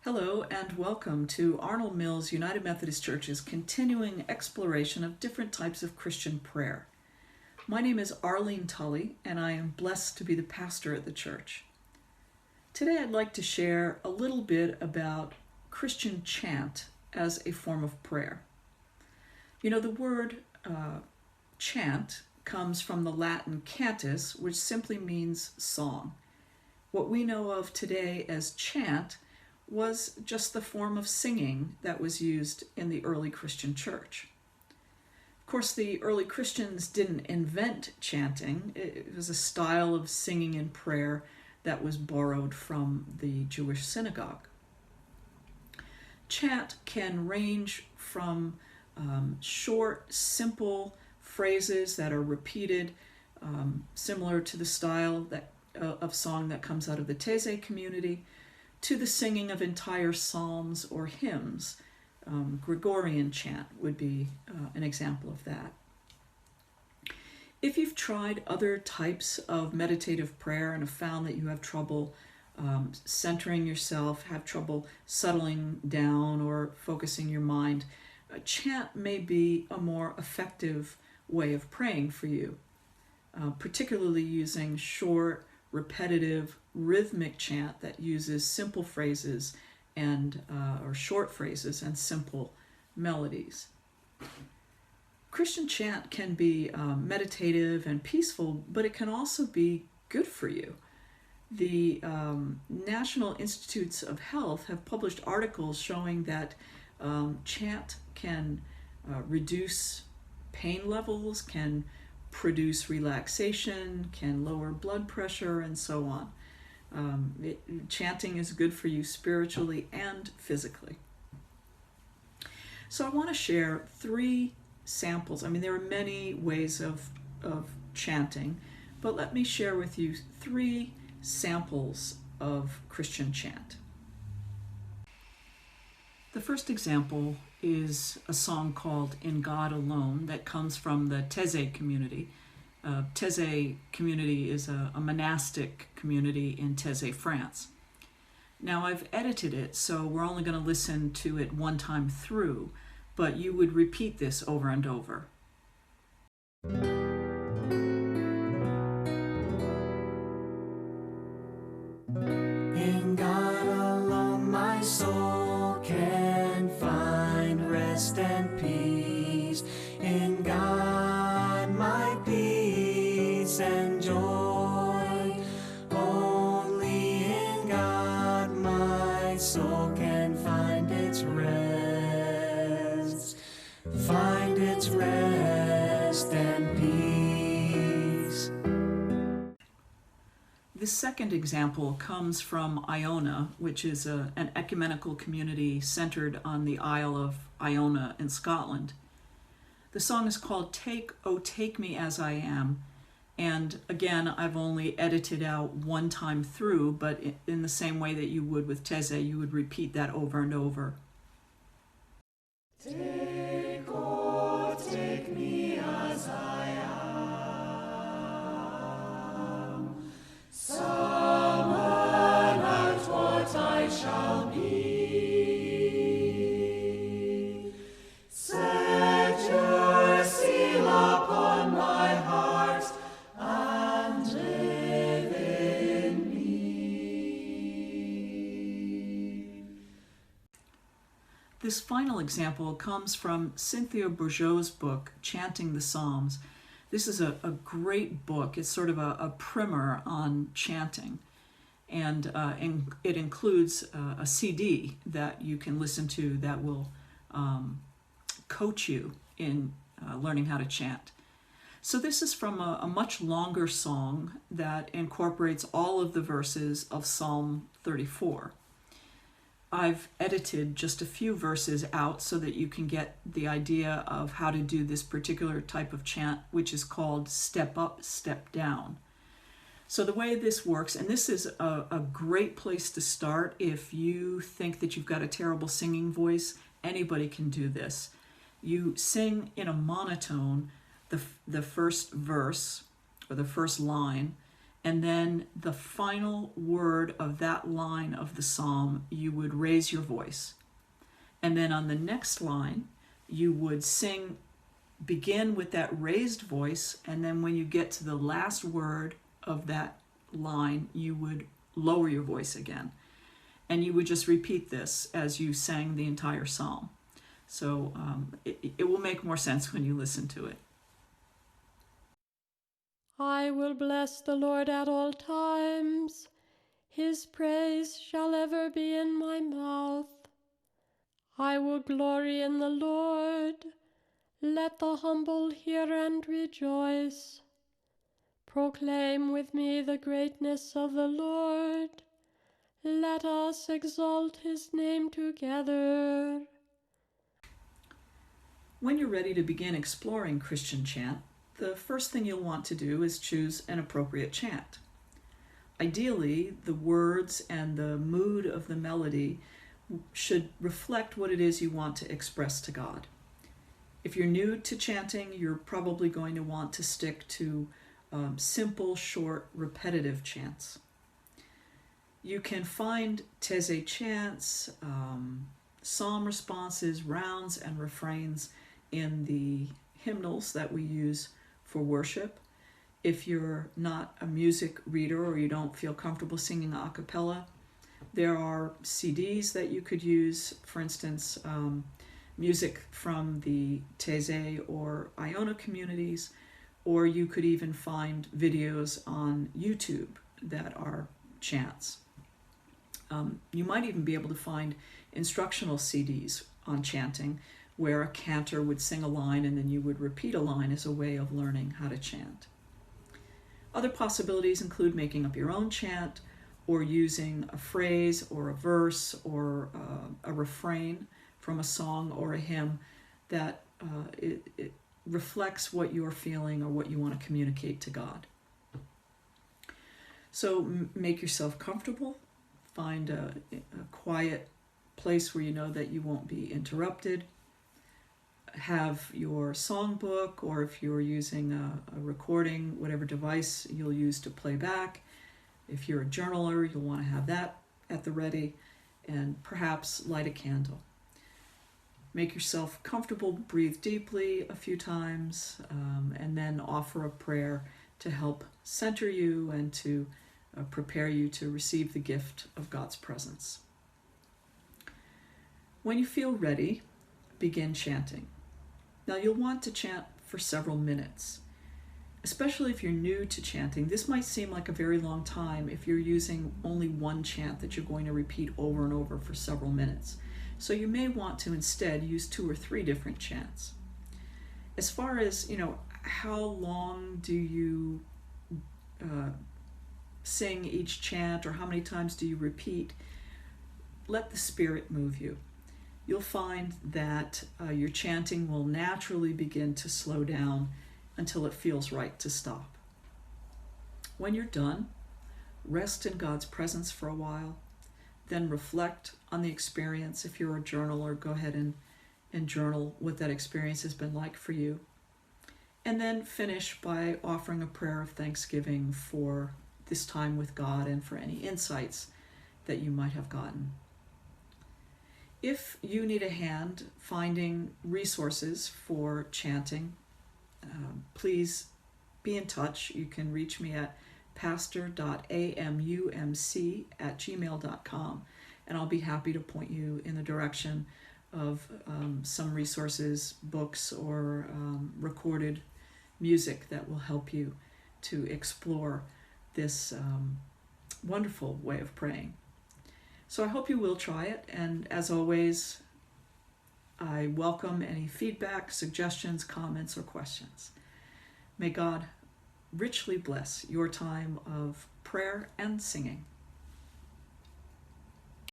Hello and welcome to Arnold Mills United Methodist Church's continuing exploration of different types of Christian prayer. My name is Arlene Tully and I am blessed to be the pastor at the church. Today I'd like to share a little bit about Christian chant as a form of prayer. You know, the word chant comes from the Latin cantus, which simply means song. What we know of today as chant was just the form of singing that was used in the early Christian church. Of course, the early Christians didn't invent chanting. It was a style of singing and prayer that was borrowed from the Jewish synagogue. Chant can range from short, simple phrases that are repeated, similar to the style of song that comes out of the Taizé community, to the singing of entire psalms or hymns. Gregorian chant would be an example of that. If you've tried other types of meditative prayer and have found that you have trouble centering yourself, have trouble settling down or focusing your mind, chant may be a more effective way of praying for you, particularly using short, repetitive, rhythmic chant that uses simple phrases and or short phrases and simple melodies. Christian chant can be meditative and peaceful, but it can also be good for you. The National Institutes of Health have published articles showing that chant can reduce pain levels, can produce relaxation, can lower blood pressure, and so on. Chanting is good for you spiritually and physically. So I want to share three samples. I mean, there are many ways of chanting, but let me share with you three samples of Christian chant. The first example is a song called In God Alone that comes from the Taizé community. Taizé community is a monastic community in Taizé, France. Now I've edited it, so we're only going to listen to it one time through, but you would repeat this over and over. In God alone my soul can find rest and peace. In God my peace and joy. Only in God my soul can find its rest. Find its rest and peace. The second example comes from Iona, which is an ecumenical community centered on the Isle of Iona in Scotland. The song is called Take, O Take Me As I Am, and again, I've only edited out one time through, but in the same way that you would with Taizé, you would repeat that over and over. Take, oh, take me as I am. Summoned out what I shall be. Set your seal upon my heart and live in me. This final example comes from Cynthia Bourgeau's book, Chanting the Psalms. This is a great book. It's sort of a primer on chanting. And it includes a CD that you can listen to that will coach you in learning how to chant. So this is from a much longer song that incorporates all of the verses of Psalm 34. I've edited just a few verses out so that you can get the idea of how to do this particular type of chant, which is called step up, step down. So the way this works, and this is a great place to start if you think that you've got a terrible singing voice, anybody can do this. You sing in a monotone the first verse or the first line, And then the final word of that line of the psalm, you would raise your voice. And then on the next line, you would begin with that raised voice, and then when you get to the last word of that line, you would lower your voice again. And you would just repeat this as you sang the entire psalm. So it will make more sense when you listen to it. I will bless the Lord at all times. His praise shall ever be in my mouth. I will glory in the Lord. Let the humble hear and rejoice. Proclaim with me the greatness of the Lord. Let us exalt his name together. When you're ready to begin exploring Christian chant, the first thing you'll want to do is choose an appropriate chant. Ideally, the words and the mood of the melody should reflect what it is you want to express to God. If you're new to chanting, you're probably going to want to stick to simple, short, repetitive chants. You can find Taizé chants, psalm responses, rounds, and refrains in the hymnals that we use for worship. If you're not a music reader or you don't feel comfortable singing a cappella, there are CDs that you could use, for instance, music from the Taizé or Iona communities, or you could even find videos on YouTube that are chants. You might even be able to find instructional CDs on chanting where a cantor would sing a line and then you would repeat a line as a way of learning how to chant. Other possibilities include making up your own chant or using a phrase or a verse or a refrain from a song or a hymn that it reflects what you're feeling or what you want to communicate to God. So make yourself comfortable. Find a quiet place where you know that you won't be interrupted. Have your songbook, or if you're using a recording, whatever device you'll use to play back. If you're a journaler, you'll want to have that at the ready, and perhaps light a candle. Make yourself comfortable, breathe deeply a few times, and then offer a prayer to help center you and to prepare you to receive the gift of God's presence. When you feel ready, begin chanting. Now you'll want to chant for several minutes. Especially if you're new to chanting, this might seem like a very long time if you're using only one chant that you're going to repeat over and over for several minutes. So you may want to instead use 2 or 3 different chants. As far as, how long do you sing each chant or how many times do you repeat, let the Spirit move you. You'll find that your chanting will naturally begin to slow down until it feels right to stop. When you're done, rest in God's presence for a while, then reflect on the experience. If you're a journaler, go ahead and journal what that experience has been like for you. And then finish by offering a prayer of thanksgiving for this time with God and for any insights that you might have gotten. If you need a hand finding resources for chanting, please be in touch. You can reach me at pastor.amumc@gmail.com, and I'll be happy to point you in the direction of some resources, books, or recorded music that will help you to explore this wonderful way of praying. So I hope you will try it, and as always, I welcome any feedback, suggestions, comments, or questions. May God richly bless your time of prayer and singing.